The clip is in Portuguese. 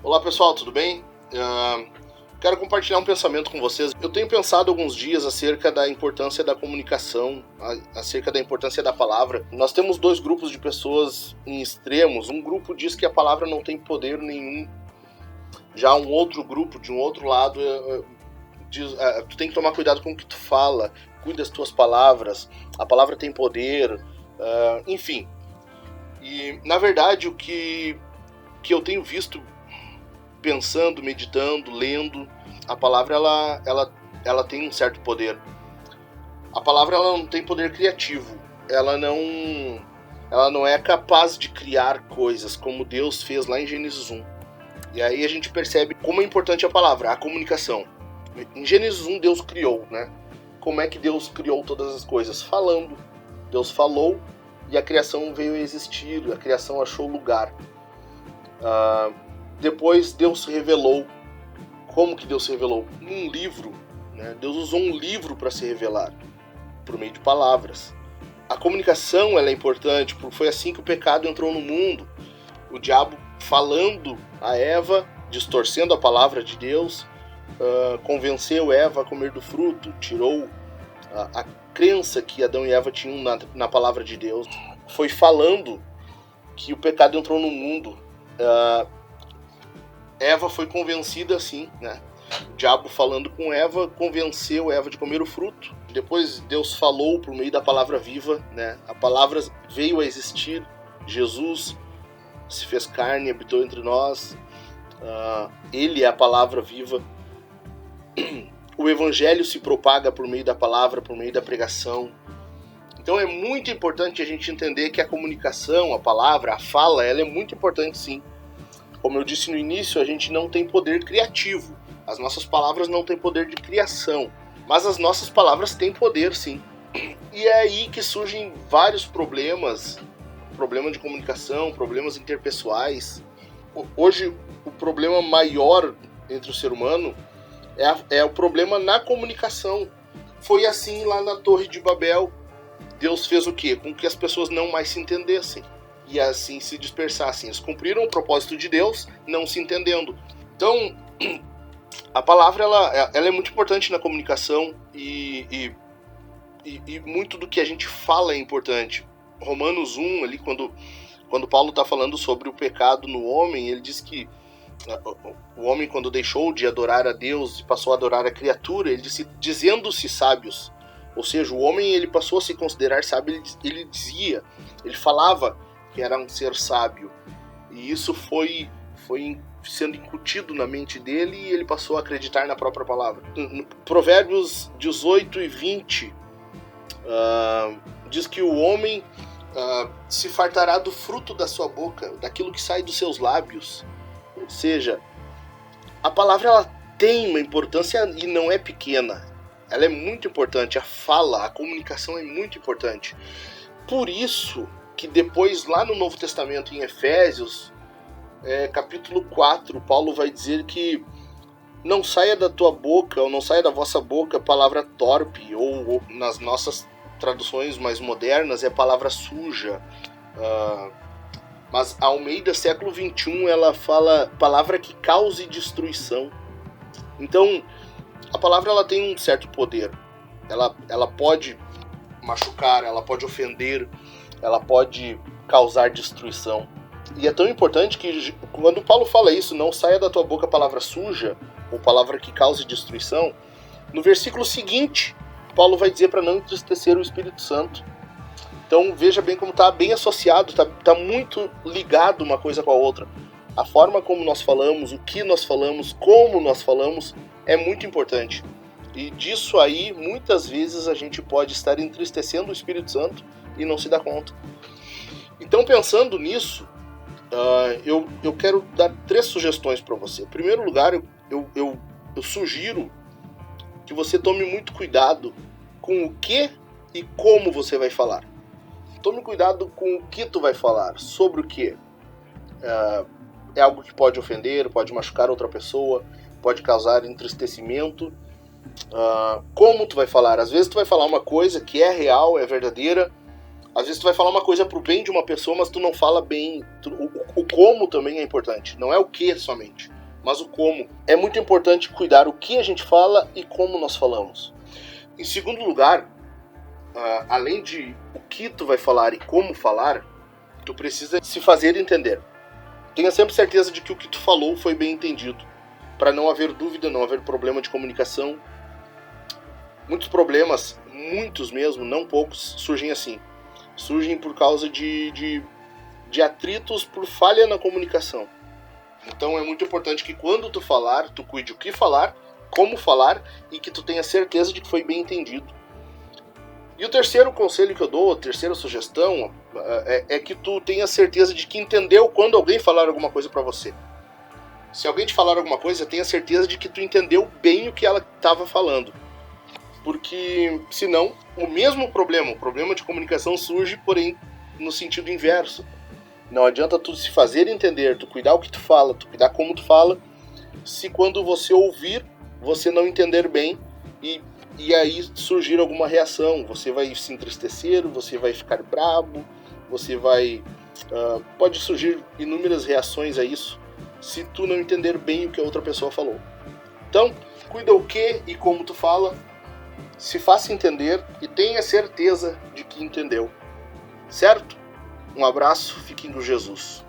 Olá pessoal, tudo bem? Quero compartilhar um pensamento com vocês. Eu tenho pensado alguns dias acerca da importância da comunicação, acerca da importância da palavra. Nós temos dois grupos de pessoas em extremos. Um grupo diz que a palavra não tem poder nenhum. Já um outro grupo, de um outro lado, diz, tu tem que tomar cuidado com o que tu fala, cuida das tuas palavras, a palavra tem poder, enfim. E, na verdade, o que eu tenho visto pensando, meditando, lendo, a palavra ela tem um certo poder. A palavra ela não tem poder criativo. Ela não é capaz de criar coisas como Deus fez lá em Gênesis 1. E aí a gente percebe como é importante a palavra, a comunicação. Em Gênesis 1 Deus criou, né? Como é que Deus criou todas as coisas? Falando. Deus falou e a criação veio a existir, a criação achou lugar. Depois Deus se revelou. Como que Deus se revelou? Num livro, né? Deus usou um livro para se revelar, por meio de palavras. A comunicação ela é importante, porque foi assim que o pecado entrou no mundo. O diabo falando a Eva, distorcendo a palavra de Deus, convenceu Eva a comer do fruto, tirou a crença que Adão e Eva tinham na palavra de Deus. Foi falando que o pecado entrou no mundo. Eva foi convencida assim, né? O diabo falando com Eva, convenceu Eva de comer o fruto. Depois Deus falou por meio da palavra viva, né? A palavra veio a existir, Jesus se fez carne, habitou entre nós. Ele é a palavra viva. O evangelho se propaga por meio da palavra, por meio da pregação. Então é muito importante a gente entender que a comunicação, a palavra, a fala, ela é muito importante sim. Como eu disse no início, a gente não tem poder criativo. As nossas palavras não têm poder de criação. Mas as nossas palavras têm poder, sim. E é aí que surgem vários problemas. Problema de comunicação, problemas interpessoais. Hoje, o problema maior entre o ser humano é o problema na comunicação. Foi assim lá na Torre de Babel. Deus fez o quê? Com que as pessoas não mais se entendessem. E assim se dispersassem. Eles cumpriram o propósito de Deus, não se entendendo. Então, a palavra ela é muito importante na comunicação e muito do que a gente fala é importante. Romanos 1, ali, quando Paulo está falando sobre o pecado no homem, ele diz que o homem, quando deixou de adorar a Deus e passou a adorar a criatura, ele disse, dizendo-se sábios. Ou seja, o homem ele passou a se considerar sábio, ele falava que era um ser sábio, e isso foi sendo incutido na mente dele e ele passou a acreditar na própria palavra. Provérbios 18 e 20 diz que o homem se fartará do fruto da sua boca, daquilo que sai dos seus lábios. Ou seja, a palavra ela tem uma importância e não é pequena, ela é muito importante, a fala, a comunicação é muito importante. Por isso que depois, lá no Novo Testamento, em Efésios, capítulo 4, Paulo vai dizer que não saia da tua boca, ou não saia da vossa boca, palavra torpe, ou nas nossas traduções mais modernas, é palavra suja. Mas a Almeida, século XXI, ela fala palavra que cause destruição. Então, a palavra ela tem um certo poder. Ela pode machucar, ela pode ofender, ela pode causar destruição. E é tão importante que quando Paulo fala isso, não saia da tua boca palavra suja, ou palavra que cause destruição, no versículo seguinte, Paulo vai dizer para não entristecer o Espírito Santo. Então veja bem como está bem associado, está muito ligado uma coisa com a outra. A forma como nós falamos, o que nós falamos, como nós falamos, é muito importante. E disso aí, muitas vezes a gente pode estar entristecendo o Espírito Santo e não se dá conta. Então, pensando nisso, eu quero dar 3 sugestões para você. Em primeiro lugar, eu sugiro que você tome muito cuidado com o que e como você vai falar. Tome cuidado com o que tu vai falar, sobre o que. É algo que pode ofender, pode machucar outra pessoa, pode causar entristecimento. Como tu vai falar? Às vezes tu vai falar uma coisa que é real, é verdadeira, Às vezes tu vai falar uma coisa pro bem de uma pessoa, mas tu não fala bem. O como também é importante. Não é o que somente, mas o como. É muito importante cuidar o que a gente fala e como nós falamos. Em segundo lugar, além de o que tu vai falar e como falar, tu precisa se fazer entender. Tenha sempre certeza de que o que tu falou foi bem entendido, para não haver dúvida, não haver problema de comunicação. Muitos problemas, muitos mesmo, não poucos, surgem assim. Surgem por causa de atritos por falha na comunicação. Então é muito importante que quando tu falar, tu cuide o que falar, como falar e que tu tenha certeza de que foi bem entendido. E o terceiro conselho que eu dou, a terceira sugestão, é que tu tenha certeza de que entendeu quando alguém falar alguma coisa pra você. Se alguém te falar alguma coisa, tenha certeza de que tu entendeu bem o que ela estava falando. Porque, senão, o mesmo problema, o problema de comunicação surge, porém, no sentido inverso. Não adianta tu se fazer entender, tu cuidar o que tu fala, tu cuidar como tu fala, se quando você ouvir, você não entender bem e aí surgir alguma reação. Você vai se entristecer, você vai ficar brabo, você vai... pode surgir inúmeras reações a isso, se tu não entender bem o que a outra pessoa falou. Então, cuida o que e como tu fala, se faça entender e tenha certeza de que entendeu. Certo? Um abraço, fiquem com Jesus.